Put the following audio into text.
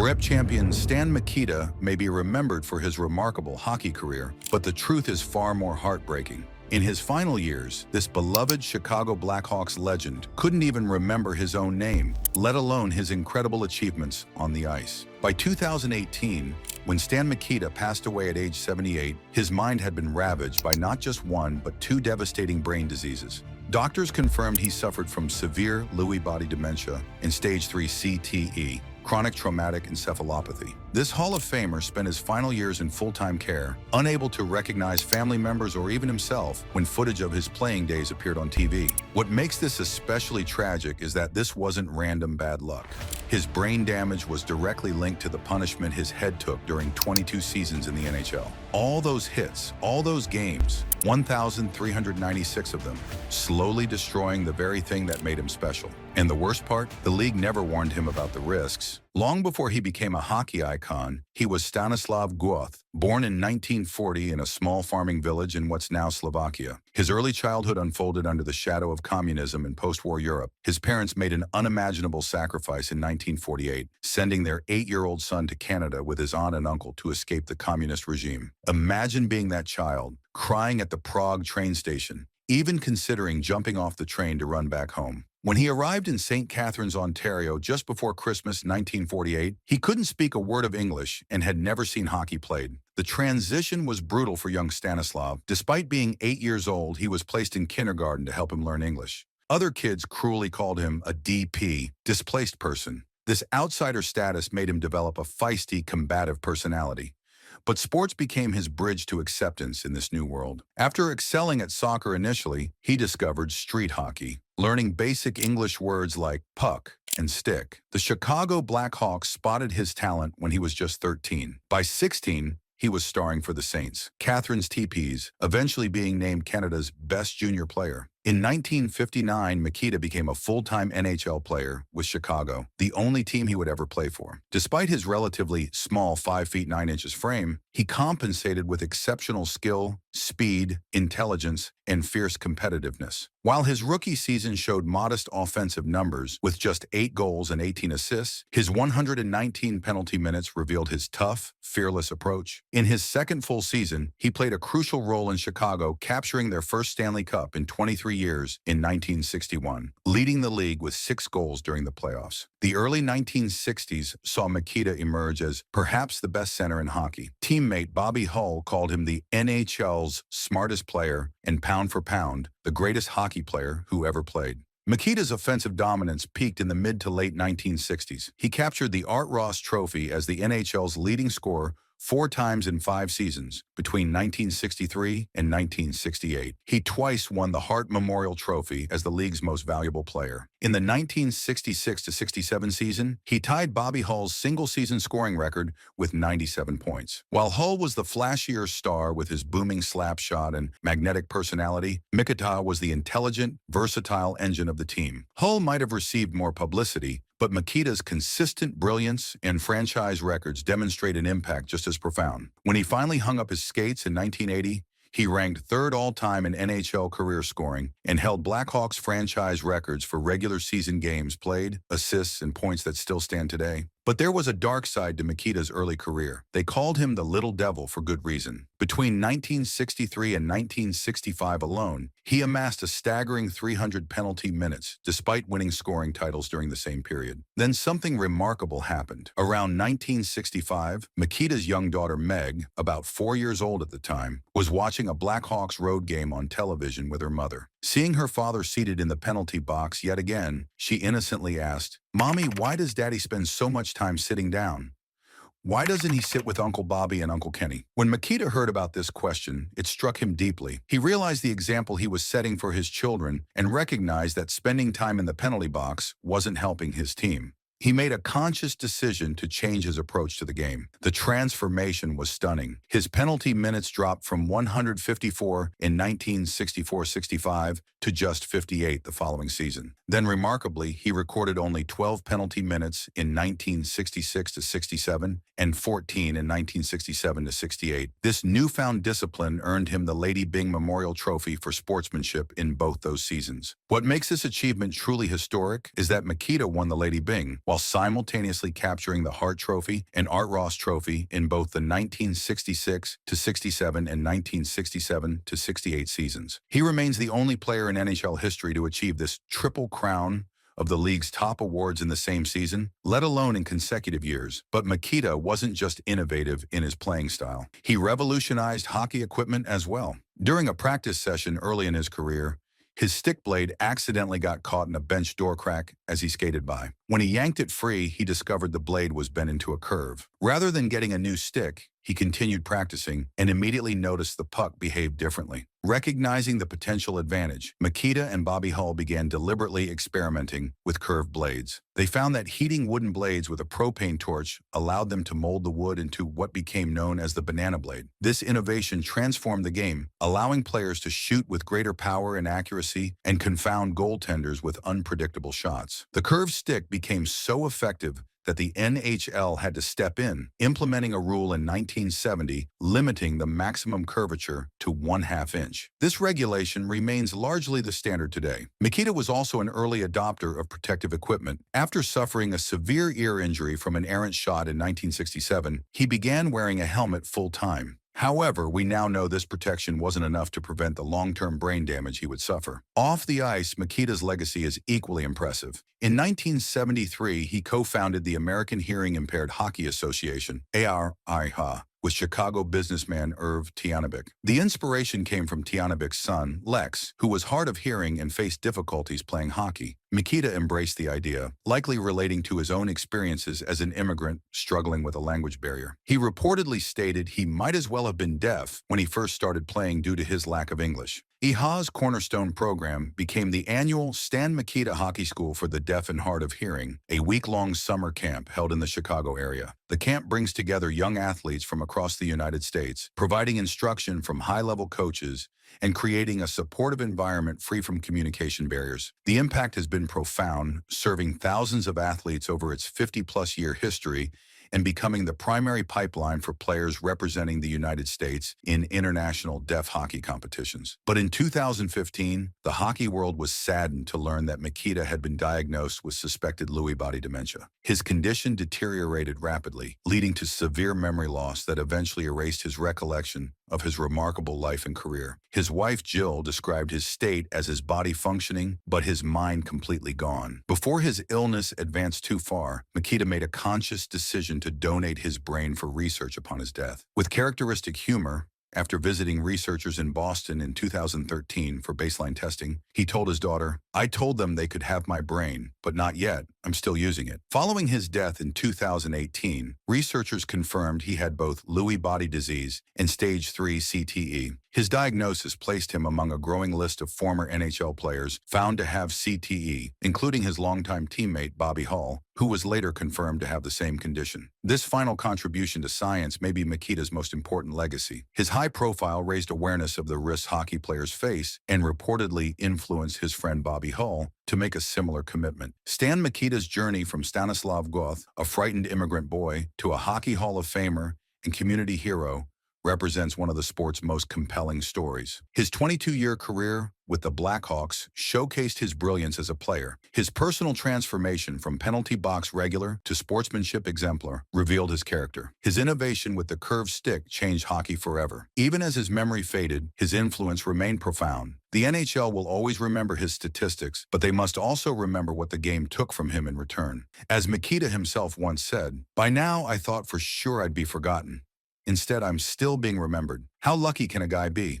Rep champion Stan Mikita may be remembered for his remarkable hockey career, but the truth is far more heartbreaking. In his final years, this beloved Chicago Blackhawks legend couldn't even remember his own name, let alone his incredible achievements on the ice. By 2018, when Stan Mikita passed away at age 78, his mind had been ravaged by not just one, but two devastating brain diseases. Doctors confirmed he suffered from severe Lewy body dementia and stage 3 CTE, chronic traumatic encephalopathy. This Hall of Famer spent his final years in full-time care, unable to recognize family members or even himself when footage of his playing days appeared on TV. What makes this especially tragic is that this wasn't random bad luck. His brain damage was directly linked to the punishment his head took during 22 seasons in the NHL. All those hits, all those games, 1,396 of them, slowly destroying the very thing that made him special. And the worst part, the league never warned him about the risks. Long before he became a hockey icon, he was Stanislav Guoth, born in 1940 in a small farming village in what's now Slovakia. His early childhood unfolded under the shadow of communism in post-war Europe. His parents made an unimaginable sacrifice in 1948, sending their 8-year-old son to Canada with his aunt and uncle to escape the communist regime. Imagine being that child, crying at the Prague train station, even considering jumping off the train to run back home. When he arrived in St. Catharines, Ontario, just before Christmas 1948, he couldn't speak a word of English and had never seen hockey played. The transition was brutal for young Stanislav. Despite being 8 years old, he was placed in kindergarten to help him learn English. Other kids cruelly called him a DP, displaced person. This outsider status made him develop a feisty, combative personality. But sports became his bridge to acceptance in this new world. After excelling at soccer initially, he discovered street hockey, learning basic English words like puck and stick. The Chicago Blackhawks spotted his talent when he was just 13. By 16, he was starring for the Saints, Catharines TPs, eventually being named Canada's best junior player. In 1959, Mikita became a full-time NHL player with Chicago, the only team he would ever play for. Despite his relatively small 5 feet 9 inches frame, he compensated with exceptional skill, speed, intelligence, and fierce competitiveness. While his rookie season showed modest offensive numbers with just 8 goals and 18 assists, his 119 penalty minutes revealed his tough, fearless approach. In his second full season, he played a crucial role in Chicago, capturing their first Stanley Cup in 23 years in 1961, leading the league with 6 goals during the playoffs. The early 1960s saw Mikita emerge as perhaps the best center in hockey. Teammate Bobby Hull called him the NHL's smartest player and pound for pound, the greatest hockey player who ever played. Mikita's offensive dominance peaked in the mid to late 1960s. He captured the Art Ross Trophy as the NHL's leading scorer 4 times in 5 seasons, between 1963 and 1968. He twice won the Hart Memorial Trophy as the league's most valuable player. In the 1966-67 season, he tied Bobby Hull's single-season scoring record with 97 points. While Hull was the flashier star with his booming slap shot and magnetic personality, Mikita was the intelligent, versatile engine of the team. Hull might have received more publicity, but Mikita's consistent brilliance and franchise records demonstrate an impact just as profound. When he finally hung up his skates in 1980, he ranked 3rd all-time in NHL career scoring and held Blackhawks franchise records for regular season games played, assists, and points that still stand today. But there was a dark side to Mikita's early career. They called him the Little Devil for good reason. Between 1963 and 1965 alone, he amassed a staggering 300 penalty minutes, despite winning scoring titles during the same period. Then something remarkable happened. Around 1965, Mikita's young daughter Meg, about 4 years old at the time, was watching a Blackhawks road game on television with her mother. Seeing her father seated in the penalty box yet again, she innocently asked, "Mommy, why does Daddy spend so much time sitting down? Why doesn't he sit with Uncle Bobby and Uncle Kenny?" When Mikita heard about this question, it struck him deeply. He realized the example he was setting for his children and recognized that spending time in the penalty box wasn't helping his team. He made a conscious decision to change his approach to the game. The transformation was stunning. His penalty minutes dropped from 154 in 1964-65 to just 58 the following season. Then remarkably, he recorded only 12 penalty minutes in 1966-67 and 14 in 1967-68. This newfound discipline earned him the Lady Byng Memorial Trophy for sportsmanship in both those seasons. What makes this achievement truly historic is that Mikita won the Lady Byng, while simultaneously capturing the Hart Trophy and Art Ross Trophy in both the 1966-67 and 1967-68 seasons. He remains the only player in NHL history to achieve this triple crown of the league's top awards in the same season, let alone in consecutive years. But Mikita wasn't just innovative in his playing style. He revolutionized hockey equipment as well. During a practice session early in his career, his stick blade accidentally got caught in a bench door crack as he skated by. When he yanked it free, he discovered the blade was bent into a curve. Rather than getting a new stick, he continued practicing and immediately noticed the puck behaved differently. Recognizing the potential advantage, Mikita and Bobby Hull began deliberately experimenting with curved blades. They found that heating wooden blades with a propane torch allowed them to mold the wood into what became known as the banana blade. This innovation transformed the game, allowing players to shoot with greater power and accuracy and confound goaltenders with unpredictable shots. The curved stick became so effective that the NHL had to step in, implementing a rule in 1970 limiting the maximum curvature to 1/2 inch. This regulation remains largely the standard today. Mikita was also an early adopter of protective equipment. After suffering a severe ear injury from an errant shot in 1967, he began wearing a helmet full-time. However, we now know this protection wasn't enough to prevent the long-term brain damage he would suffer. Off the ice, Mikita's legacy is equally impressive. In 1973, he co-founded the American Hearing Impaired Hockey Association, ARIHA, with Chicago businessman Irv Tianabik. The inspiration came from Tianabik's son, Lex, who was hard of hearing and faced difficulties playing hockey. Mikita embraced the idea, likely relating to his own experiences as an immigrant struggling with a language barrier. He reportedly stated he might as well have been deaf when he first started playing due to his lack of English. IHA's cornerstone program became the annual Stan Mikita Hockey School for the Deaf and Hard of Hearing, a week-long summer camp held in the Chicago area. The camp brings together young athletes from across the United States, providing instruction from high-level coaches and creating a supportive environment free from communication barriers. The impact has been profound, serving thousands of athletes over its 50-plus year history and becoming the primary pipeline for players representing the United States in international deaf hockey competitions. But in 2015, the hockey world was saddened to learn that Mikita had been diagnosed with suspected Lewy body dementia. His condition deteriorated rapidly, leading to severe memory loss that eventually erased his recollection of his remarkable life and career. His wife, Jill, described his state as his body functioning, but his mind completely gone. Before his illness advanced too far, Mikita made a conscious decision to donate his brain for research upon his death. With characteristic humor, after visiting researchers in Boston in 2013 for baseline testing, he told his daughter, "I told them they could have my brain, but not yet. I'm still using it." Following his death in 2018, researchers confirmed he had both Lewy body disease and stage 3 CTE. His diagnosis placed him among a growing list of former NHL players found to have CTE, including his longtime teammate Bobby Hull, who was later confirmed to have the same condition. This final contribution to science may be Mikita's most important legacy. His high profile raised awareness of the risks hockey players face and reportedly influenced his friend Bobby Hull to make a similar commitment. Stan Mikita's journey from Stanislav Goth, a frightened immigrant boy, to a Hockey Hall of Famer and community hero represents one of the sport's most compelling stories. His 22-year career with the Blackhawks showcased his brilliance as a player. His personal transformation from penalty box regular to sportsmanship exemplar revealed his character. His innovation with the curved stick changed hockey forever. Even as his memory faded, his influence remained profound. The NHL will always remember his statistics, but they must also remember what the game took from him in return. As Mikita himself once said, "By now I thought for sure I'd be forgotten. Instead, I'm still being remembered. How lucky can a guy be?"